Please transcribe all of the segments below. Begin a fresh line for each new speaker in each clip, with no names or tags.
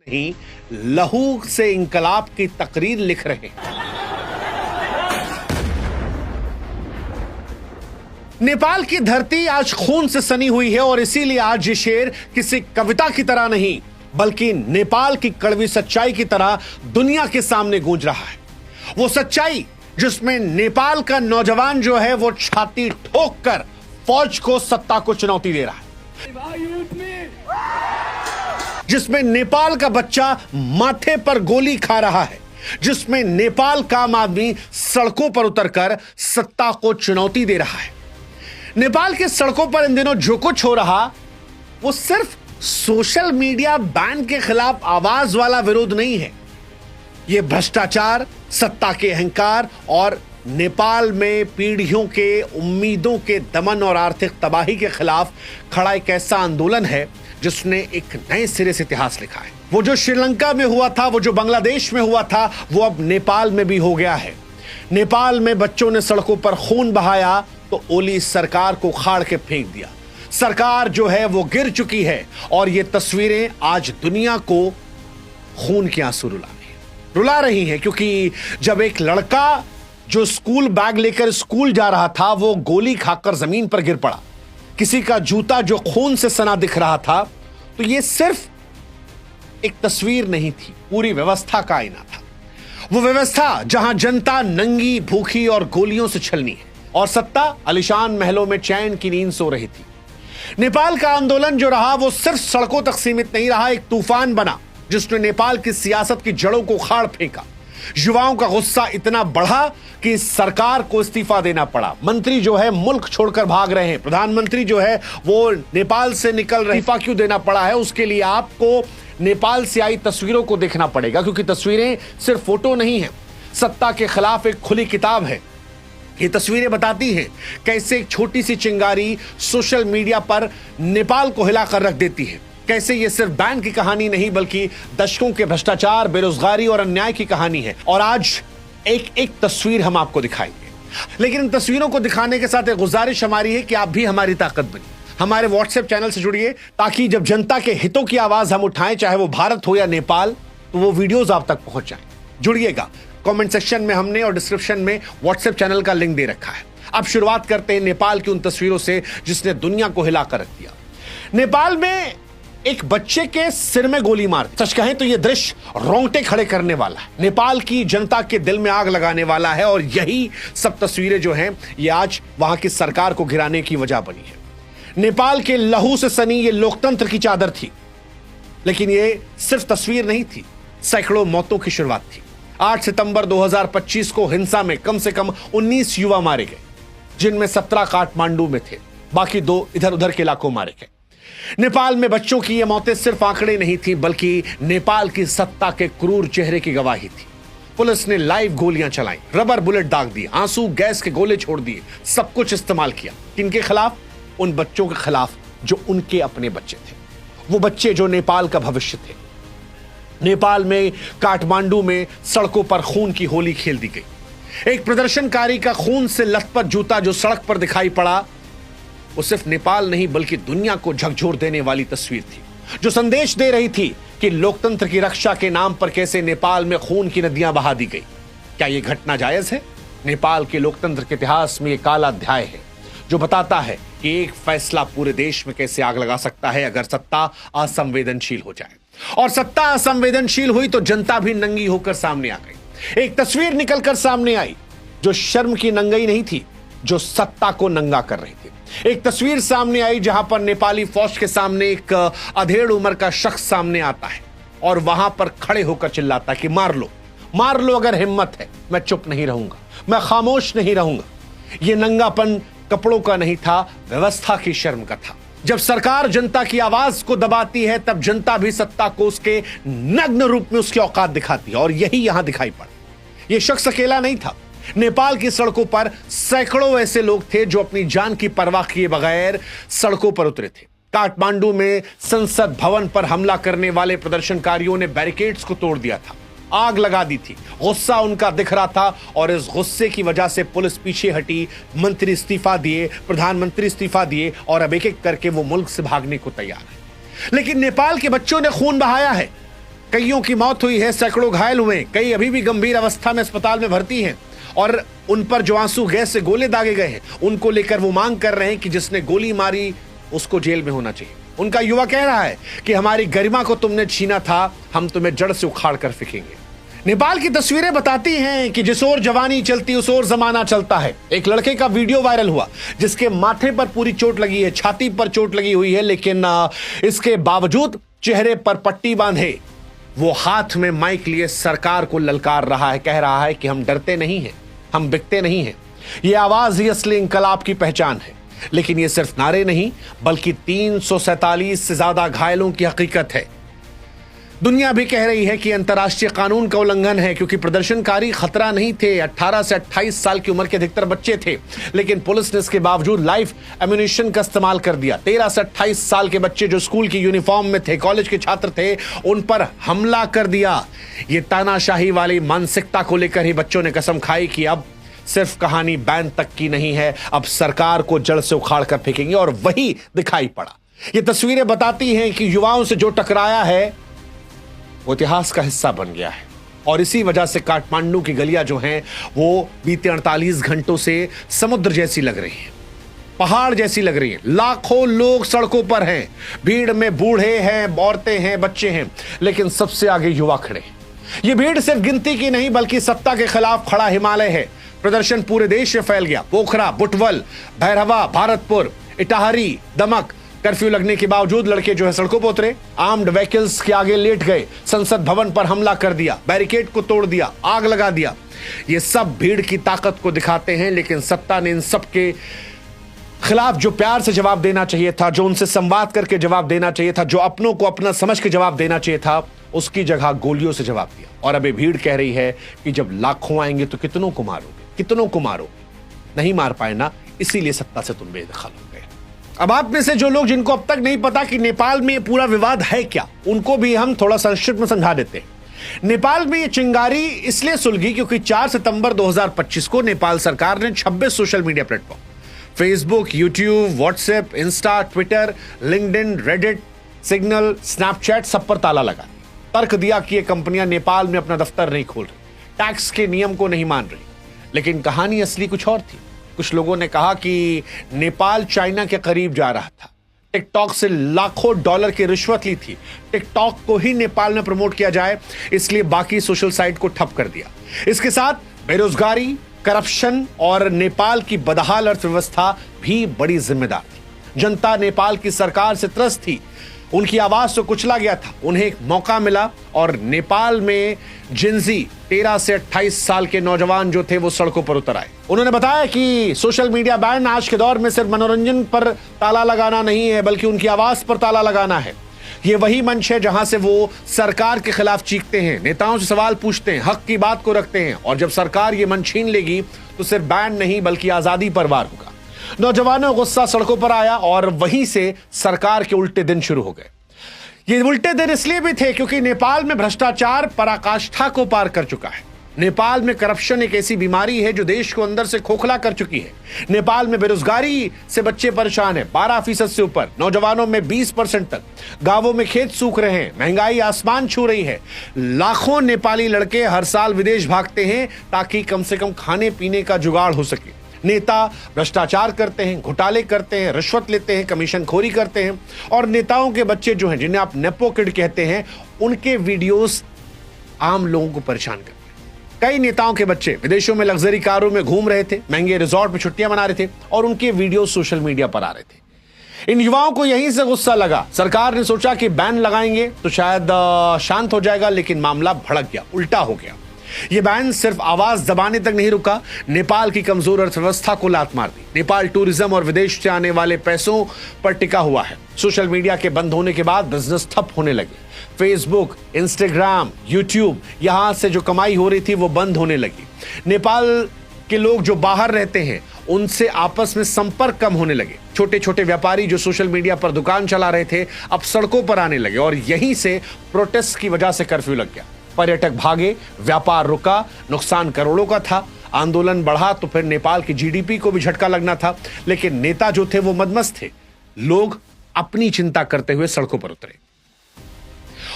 ही लहू से इंकलाब की तकरीर लिख रहे हैं। नेपाल की धरती आज खून से सनी हुई है और इसीलिए आज ये शेर किसी कविता की तरह नहीं बल्कि नेपाल की कड़वी सच्चाई की तरह दुनिया के सामने गूंज रहा है। वो सच्चाई जिसमें नेपाल का नौजवान जो है वो छाती ठोक कर फौज को सत्ता को चुनौती दे रहा है, जिसमें नेपाल का बच्चा माथे पर गोली खा रहा है, जिसमें नेपाल का आम आदमी सड़कों पर उतरकर सत्ता को चुनौती दे रहा है। नेपाल के सड़कों पर इन दिनों जो कुछ हो रहा वो सिर्फ सोशल मीडिया बैन के खिलाफ आवाज वाला विरोध नहीं है। यह भ्रष्टाचार, सत्ता के अहंकार और नेपाल में पीढ़ियों के उम्मीदों के दमन और आर्थिक तबाही के खिलाफ खड़ा एक ऐसा आंदोलन है जिसने एक नए सिरे से इतिहास लिखा है। वो जो श्रीलंका में हुआ था, वो जो बांग्लादेश में हुआ था, वो अब नेपाल में भी हो गया है। नेपाल में बच्चों ने सड़कों पर खून बहाया तो ओली सरकार को उखाड़ के फेंक दिया। सरकार जो है वो गिर चुकी है और ये तस्वीरें आज दुनिया को खून के आंसू रुला रही हैं, क्योंकि जब एक लड़का जो स्कूल बैग लेकर स्कूल जा रहा था वो गोली खाकर जमीन पर गिर पड़ा, किसी का जूता जो खून से सना दिख रहा था, तो ये सिर्फ एक तस्वीर नहीं थी, पूरी व्यवस्था का आईना था। वो व्यवस्था जहां जनता नंगी, भूखी और गोलियों से छलनी है और सत्ता आलीशान महलों में चैन की नींद सो रही थी। नेपाल का आंदोलन जो रहा वो सिर्फ सड़कों तक सीमित नहीं रहा, एक तूफान बना जिसने नेपाल की सियासत की जड़ों को उखाड़ फेंका। युवाओं का गुस्सा इतना बढ़ा कि सरकार को इस्तीफा देना पड़ा। मंत्री जो है मुल्क छोड़कर भाग रहे हैं, प्रधानमंत्री जो है वो नेपाल से निकल रहे। इस्तीफा क्यों देना पड़ा है उसके लिए आपको नेपाल से आई तस्वीरों को देखना पड़ेगा, क्योंकि तस्वीरें सिर्फ फोटो नहीं है, सत्ता के खिलाफ एक खुली किताब है। ये तस्वीरें बताती हैं कैसे एक छोटी सी चिंगारी सोशल मीडिया पर नेपाल को हिलाकर रख देती है, कैसे ये सिर्फ बैन की कहानी नहीं बल्कि दशकों के भ्रष्टाचार, बेरोजगारी और अन्याय की कहानी है। और आज एक एक तस्वीर हम आपको दिखाएंगे, लेकिन इन तस्वीरों को दिखाने के साथ एक गुजारिश हमारी है कि आप भी हमारी ताकत बनिए, हमारे व्हाट्सएप चैनल से जुड़िए, ताकि जब जनता के हितों की आवाज हम उठाएं, चाहे वो भारत हो या नेपाल, तो वो वीडियोज आप तक पहुंच जाएं। जुड़िएगा, कमेंट सेक्शन में हमने और डिस्क्रिप्शन में व्हाट्सएप चैनल का लिंक दे रखा है। अब शुरुआत करते हैं नेपाल की उन तस्वीरों से जिसने दुनिया को हिलाकर रख दिया। नेपाल में एक बच्चे के सिर में गोली मार, सच कहें तो यह दृश्य रोंगटे खड़े करने वाला है, नेपाल की जनता के दिल में आग लगाने वाला है। और यही सब तस्वीरें जो हैं ये आज वहां की सरकार को गिराने की वजह बनी है। नेपाल के लहू से सनी ये लोकतंत्र की चादर थी, लेकिन ये सिर्फ तस्वीर नहीं थी, सैकड़ों मौतों की शुरुआत थी। 8 सितंबर 2025 को हिंसा में कम से कम 19 युवा मारे गए, जिनमें 17 काठमांडू में थे, बाकी 2 इधर उधर के इलाकों मारे गए। नेपाल में बच्चों की ये मौतें सिर्फ आंकड़े नहीं थी बल्कि नेपाल की सत्ता के क्रूर चेहरे की गवाही थी। पुलिस ने लाइव गोलियां चलाई, रबर बुलेट दाग दिए, आंसू गैस के गोले छोड़ दिए, सब कुछ इस्तेमाल किया। किनके खिलाफ? उन बच्चों के खिलाफ जो उनके अपने बच्चे थे, वो बच्चे जो नेपाल का भविष्य थे। नेपाल में काठमांडू में सड़कों पर खून की होली खेल दी गई। एक प्रदर्शनकारी का खून से लथपथ जूता जो सड़क पर दिखाई पड़ा, वो सिर्फ नेपाल नहीं बल्कि दुनिया को झकझोर देने वाली तस्वीर थी, जो संदेश दे रही थी कि लोकतंत्र की रक्षा के नाम पर कैसे नेपाल में खून की नदियां बहा दी गई। क्या यह घटना जायज है? नेपाल के लोकतंत्र के इतिहास में यह काला अध्याय है जो बताता है कि एक फैसला पूरे देश में कैसे आग लगा सकता है अगर सत्ता असंवेदनशील हो जाए। और सत्ता असंवेदनशील हुई तो जनता भी नंगी होकर सामने आ गई। एक तस्वीर निकलकर सामने आई जो शर्म की नंगाई नहीं थी, जो सत्ता को नंगा कर रही थी। एक तस्वीर सामने आई जहां पर नेपाली फौज के सामने एक अधेड़ उम्र का शख्स सामने आता है और वहां पर खड़े होकर चिल्लाता है कि मार लो अगर हिम्मत है, मैं चुप नहीं रहूंगा, मैं खामोश नहीं रहूंगा। यह नंगापन कपड़ों का नहीं था, व्यवस्था की शर्म का था। जब सरकार जनता की आवाज को दबाती है तब जनता भी सत्ता को उसके नग्न रूप में उसकी औकात दिखाती है, और यही यहां दिखाई पड़ा। यह शख्स अकेला नहीं था। नेपाल की सड़कों पर सैकड़ों ऐसे लोग थे जो अपनी जान की परवाह किए बगैर सड़कों पर उतरे थे। काठमांडू में संसद भवन पर हमला करने वाले प्रदर्शनकारियों ने बैरिकेड्स को तोड़ दिया था, आग लगा दी थी। गुस्सा उनका दिख रहा था और इस गुस्से की वजह से पुलिस पीछे हटी, मंत्री इस्तीफा दिए, प्रधानमंत्री इस्तीफा दिए और अब एक एक करके वो मुल्क से भागने को तैयार है। लेकिन नेपाल के बच्चों ने खून बहाया है, कईयों की मौत हुई है, सैकड़ों घायल हुए, कई अभी भी गंभीर अवस्था में अस्पताल में भर्ती हैं और उन पर जो आंसू गैस से गोले दागे गए हैं, उनको लेकर वो मांग कर रहे हैं कि जिसने गोली मारी उसको जेल में होना चाहिए। उनका युवा कह रहा है कि हमारी गरिमा को तुमने छीना था, हम तुम्हें जड़ से उखाड़ कर फेंकेंगे। नेपाल की तस्वीरें बताती हैं कि जिस ओर जवानी चलती उस ओर जमाना चलता है। एक लड़के का वीडियो वायरल हुआ जिसके माथे पर पूरी चोट लगी है, छाती पर चोट लगी हुई है, लेकिन इसके बावजूद चेहरे पर पट्टी बांधे वो हाथ में माइक लिए सरकार को ललकार रहा है, कह रहा है कि हम डरते नहीं हैं, हम बिकते नहीं हैं। ये आवाज ही असली इंकलाब की पहचान है। लेकिन ये सिर्फ नारे नहीं बल्कि 347 से ज्यादा घायलों की हकीकत है। दुनिया भी कह रही है कि अंतर्राष्ट्रीय कानून का उल्लंघन है, क्योंकि प्रदर्शनकारी खतरा नहीं थे। 18 से 28 साल की उम्र के अधिकतर बच्चे थे, लेकिन पुलिस ने इसके बावजूद लाइव एम्यूनिशन का इस्तेमाल कर दिया। 13 से 28 साल के बच्चे जो स्कूल की यूनिफॉर्म में थे, कॉलेज के छात्र थे, उन पर हमला कर दिया। ये तानाशाही वाली मानसिकता को लेकर ही बच्चों ने कसम खाई कि अब सिर्फ कहानी बैन तक की नहीं है, अब सरकार को जड़ से उखाड़ कर फेंकेंगे। और वही दिखाई पड़ा। ये तस्वीरें बताती हैं कि युवाओं से जो टकराया है वो इतिहास का हिस्सा बन गया है। और इसी वजह से काठमांडू की गलियां जो हैं वो बीते 48 घंटों से समुद्र जैसी लग रही हैं, पहाड़ जैसी लग रही हैं। लाखों लोग सड़कों पर हैं, भीड़ में बूढ़े हैं, औरतें हैं, बच्चे हैं, लेकिन सबसे आगे युवा खड़े हैं। ये भीड़ सिर्फ गिनती की नहीं बल्कि सत्ता के खिलाफ खड़ा हिमालय है। प्रदर्शन पूरे देश में फैल गया। पोखरा, बुटवल, भैरहवा, भारतपुर, इटाहरी, दमक, कर्फ्यू लगने के बावजूद लड़के जो है सड़कों पर उतरे, आर्म्ड व्हीकल्स के आगे लेट गए, संसद भवन पर हमला कर दिया, बैरिकेड को तोड़ दिया, आग लगा दिया। ये सब भीड़ की ताकत को दिखाते हैं, लेकिन सत्ता ने इन सब के खिलाफ जो प्यार से जवाब देना चाहिए था, जो उनसे संवाद करके जवाब देना चाहिए था, जो अपनों को अपना समझ के जवाब देना चाहिए था, उसकी जगह गोलियों से जवाब दिया। और अभी भीड़ कह रही है कि जब लाखों आएंगे तो कितनों को मारोगे, कितनों को मारोगे। नहीं मार पाए ना, इसीलिए सत्ता से तुम बेदखल हो गए। अब आप में से जो लोग जिनको अब तक नहीं पता कि नेपाल में पूरा विवाद है क्या, उनको भी हम थोड़ा संक्षिप्त में समझा देते हैं। नेपाल में ये चिंगारी इसलिए सुलगी क्योंकि 4 सितंबर 2025 को नेपाल सरकार ने 26 social media platform, Facebook, YouTube, WhatsApp, Insta, Twitter, LinkedIn, Reddit, signal, Snapchat, सब पर ताला लगा दिया। तर्क दिया कि ये कंपनियां नेपाल में अपना दफ्तर नहीं खोल रही, टैक्स के नियम को नहीं मान रही। लेकिन कहानी असली कुछ और थी। कुछ लोगों ने कहा कि नेपाल चाइना के करीब जा रहा था, टिकटॉक से लाखों डॉलर की रिश्वत ली थी, टिकटॉक को ही नेपाल में प्रमोट किया जाए, इसलिए बाकी सोशल साइट को ठप कर दिया। इसके साथ बेरोजगारी, करप्शन और नेपाल की बदहाल अर्थव्यवस्था भी बड़ी जिम्मेदार थी। जनता नेपाल की सरकार से त्रस्त थी, उनकी आवाज से कुचला गया था। उन्हें एक मौका मिला और नेपाल में जिंजी 13 से 28 साल के नौजवान जो थे वो सड़कों पर उतर आए। उन्होंने बताया कि सोशल मीडिया बैन आज के दौर में सिर्फ मनोरंजन पर ताला लगाना नहीं है, बल्कि उनकी आवाज पर ताला लगाना है। ये वही मंच है जहां से वो सरकार के खिलाफ चीखते हैं, नेताओं से सवाल पूछते हैं, हक की बात को रखते हैं। और जब सरकार ये मंच छीन लेगी तो सिर्फ बैन नहीं बल्कि आजादी पर वार होगा। नौजवानों का गुस्सा सड़कों पर आया और वहीं से सरकार के उल्टे दिन शुरू हो गए। ये उल्टे दिन इसलिए भी थे क्योंकि नेपाल में भ्रष्टाचार पराकाष्ठा को पार कर चुका है। नेपाल में करप्शन एक ऐसी बीमारी है जो देश को अंदर से खोखला कर चुकी है। नेपाल में बेरोजगारी से बच्चे परेशान हैं, 12% से ऊपर, नौजवानों में 20% तक, गांवों में खेत सूख रहे हैं, महंगाई आसमान छू रही है। लाखों नेपाली लड़के हर साल विदेश भागते हैं ताकि कम से कम खाने पीने का जुगाड़ हो सके। नेता भ्रष्टाचार करते हैं, घोटाले करते हैं, रिश्वत लेते हैं, कमीशनखोरी करते हैं। और नेताओं के बच्चे जो हैं, जिन्हें आप नेपो किड कहते हैं, उनके वीडियोस आम लोगों को परेशान करते हैं। कई नेताओं के बच्चे विदेशों में लग्जरी कारों में घूम रहे थे, महंगे रिजॉर्ट में छुट्टियां मना रहे थे और उनके वीडियो सोशल मीडिया पर आ रहे थे। इन युवाओं को यहीं से गुस्सा लगा। सरकार ने सोचा कि बैन लगाएंगे तो शायद शांत हो जाएगा, लेकिन मामला भड़क गया, उल्टा हो गया। यह बैन सिर्फ आवाज दबाने तक नहीं रुका, नेपाल की कमजोर अर्थव्यवस्था को लात मार दी। नेपाल टूरिज्म और विदेश से आने वाले पैसों पर टिका हुआ है। सोशल मीडिया के बंद होने के बाद बिजनेस ठप होने लगे। फेसबुक, इंस्टाग्राम, यूट्यूब, यहां से जो कमाई हो रही थी वो बंद होने लगी। नेपाल के लोग जो बाहर रहते हैं उनसे आपस में संपर्क कम होने लगे। छोटे छोटे व्यापारी जो सोशल मीडिया पर दुकान चला रहे थे अब सड़कों पर आने लगे और यहीं से प्रोटेस्ट की वजह से कर्फ्यू लग गया। पर्यटक भागे, व्यापार रुका, नुकसान करोड़ों का था। आंदोलन बढ़ा तो फिर नेपाल की जीडीपी को भी झटका लगना था। लेकिन नेता जो थे वो मदमस्त थे। लोग अपनी चिंता करते हुए सड़कों पर उतरे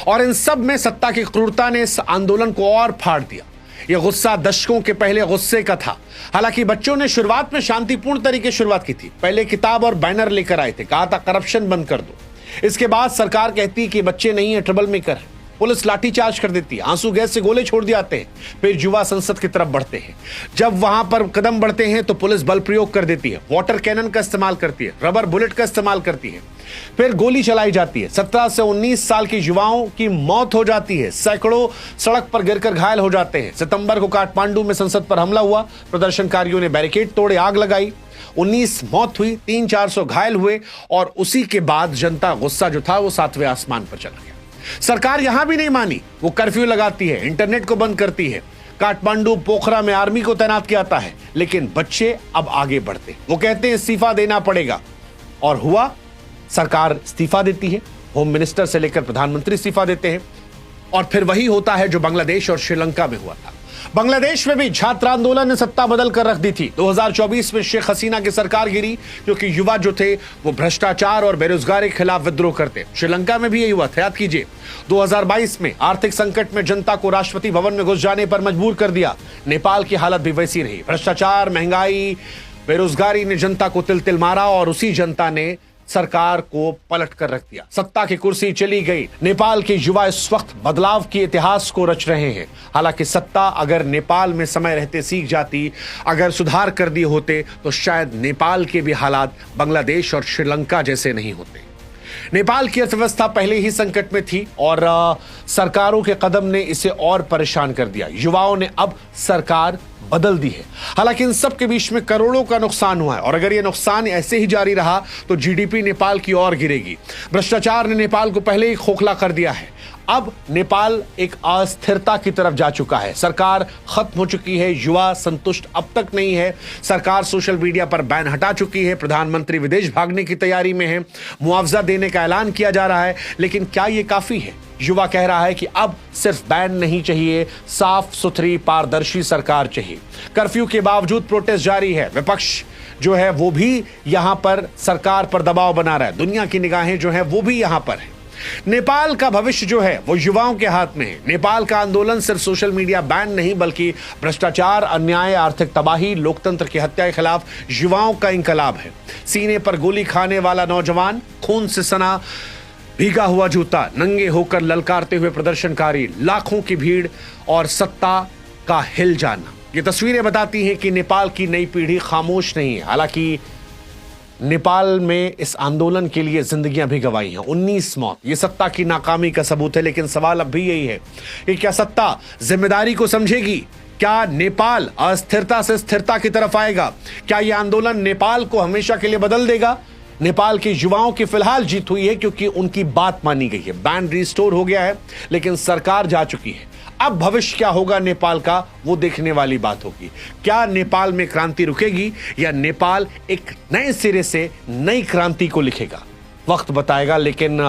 और इन सब में सत्ता की क्रूरता ने इस आंदोलन को और फाड़ दिया। यह गुस्सा दशकों के पहले गुस्से का था। हालांकि बच्चों ने शुरुआत में शांतिपूर्ण तरीके शुरुआत की थी। पहले किताब और बैनर लेकर आए थे, कहा था करप्शन बंद कर दो। इसके बाद सरकार कहती है कि बच्चे नहीं है, ट्रबल मेकर है। पुलिस लाठीचार्ज कर देती है, आंसू गैस से गोले छोड़ दिए जाते हैं। फिर युवा संसद की तरफ बढ़ते हैं। जब वहां पर कदम बढ़ते हैं तो पुलिस बल प्रयोग कर देती है, वाटर कैनन का इस्तेमाल करती है, रबर बुलेट का इस्तेमाल करती है, फिर गोली चलाई जाती है। 17 से 19 साल के युवाओं की मौत हो जाती है, सैकड़ों सड़क पर गिरकर घायल हो जाते हैं। सितंबर को काठमांडू में संसद पर हमला हुआ, प्रदर्शनकारियों ने बैरिकेड तोड़े, आग लगाई, 19 मौत हुई, 300-400 घायल हुए और उसी के बाद जनता गुस्सा जो था वो 7वें आसमान पर चला गया। सरकार यहां भी नहीं मानी, वो कर्फ्यू लगाती है, इंटरनेट को बंद करती है। काठमांडू पोखरा में आर्मी को तैनात किया जाता है, लेकिन बच्चे अब आगे बढ़ते, वो कहते हैं इस्तीफा देना पड़ेगा। और हुआ, सरकार इस्तीफा देती है, होम मिनिस्टर से लेकर प्रधानमंत्री इस्तीफा देते हैं। और फिर वही होता है जो बांग्लादेश और श्रीलंका में हुआ था। बांग्लादेश में भी छात्र आंदोलन ने सत्ता बदल कर रख दी थी। 2024 में शेख हसीना की सरकार गिरी क्योंकि युवा जो थे वो भ्रष्टाचार और बेरोजगारी के खिलाफ विद्रोह करते। श्रीलंका में भी यही हुआ था, याद कीजिए। 2022 में आर्थिक संकट में जनता को राष्ट्रपति भवन में घुस जाने पर मजबूर कर दिया। नेपाल की हालत भी वैसी रही। भ्रष्टाचार, महंगाई, बेरोजगारी ने जनता को तिल तिल मारा और उसी जनता ने सरकार को पलट कर रख दिया। सत्ता की कुर्सी चली गई। नेपाल के युवा इस वक्त बदलाव के इतिहास को रच रहे हैं। हालांकि सत्ता अगर नेपाल में समय रहते सीख जाती, अगर सुधार कर दिए होते तो शायद नेपाल के भी हालात बांग्लादेश और श्रीलंका जैसे नहीं होते। नेपाल की अर्थव्यवस्था पहले ही संकट में थी और सरकारों के कदम ने इसे और परेशान कर दिया। युवाओं ने अब सरकार बदल दी है। हालांकि इन सब के बीच में करोड़ों का नुकसान हुआ है और अगर यह नुकसान ऐसे ही जारी रहा तो जीडीपी नेपाल की ओर गिरेगी। भ्रष्टाचार ने नेपाल को पहले ही खोखला कर दिया है। अब नेपाल एक अस्थिरता की तरफ जा चुका है। सरकार खत्म हो चुकी है, युवा संतुष्ट अब तक नहीं है। सरकार सोशल मीडिया पर बैन हटा चुकी है। प्रधानमंत्री विदेश भागने की तैयारी में है। मुआवजा देने का ऐलान किया जा रहा है, लेकिन क्या यह काफी है? युवा कह रहा है कि अब सिर्फ बैन नहीं चाहिए, साफ सुथरी पारदर्शी सरकार चाहिए। कर्फ्यू के बावजूद प्रोटेस्ट जारी है। विपक्ष जो है वो भी यहां पर सरकार पर दबाव बना रहा है। दुनिया की निगाहें जो है वो भी यहां पर है। नेपाल का भविष्य जो है वो युवाओं के हाथ में है। नेपाल का आंदोलन सिर्फ सोशल मीडिया बैन नहीं बल्कि भ्रष्टाचार, अन्याय, आर्थिक तबाही, लोकतंत्र की हत्या के खिलाफ युवाओं का इंकलाब है। सीने पर गोली खाने वाला नौजवान, खून से सना भीगा हुआ जूता, नंगे होकर ललकारते हुए प्रदर्शनकारी, लाखों की भीड़ और सत्ता का हिल जाना। ये तस्वीरें बताती हैं कि नेपाल की नई पीढ़ी खामोश नहीं है। हालांकि नेपाल में इस आंदोलन के लिए जिंदगियां भी गंवाई हैं। 19 मौत, ये सत्ता की नाकामी का सबूत है। लेकिन सवाल अब भी यही है कि क्या सत्ता जिम्मेदारी को समझेगी? क्या नेपाल अस्थिरता से स्थिरता की तरफ आएगा? क्या यह आंदोलन नेपाल को हमेशा के लिए बदल देगा? नेपाल के युवाओं की फिलहाल जीत हुई है क्योंकि उनकी बात मानी गई है। बैन रिस्टोर हो गया है, लेकिन सरकार जा चुकी है। अब भविष्य क्या होगा नेपाल का, वो देखने वाली बात होगी। क्या नेपाल में क्रांति रुकेगी या नेपाल एक नए सिरे से नई क्रांति को लिखेगा? वक्त बताएगा। लेकिन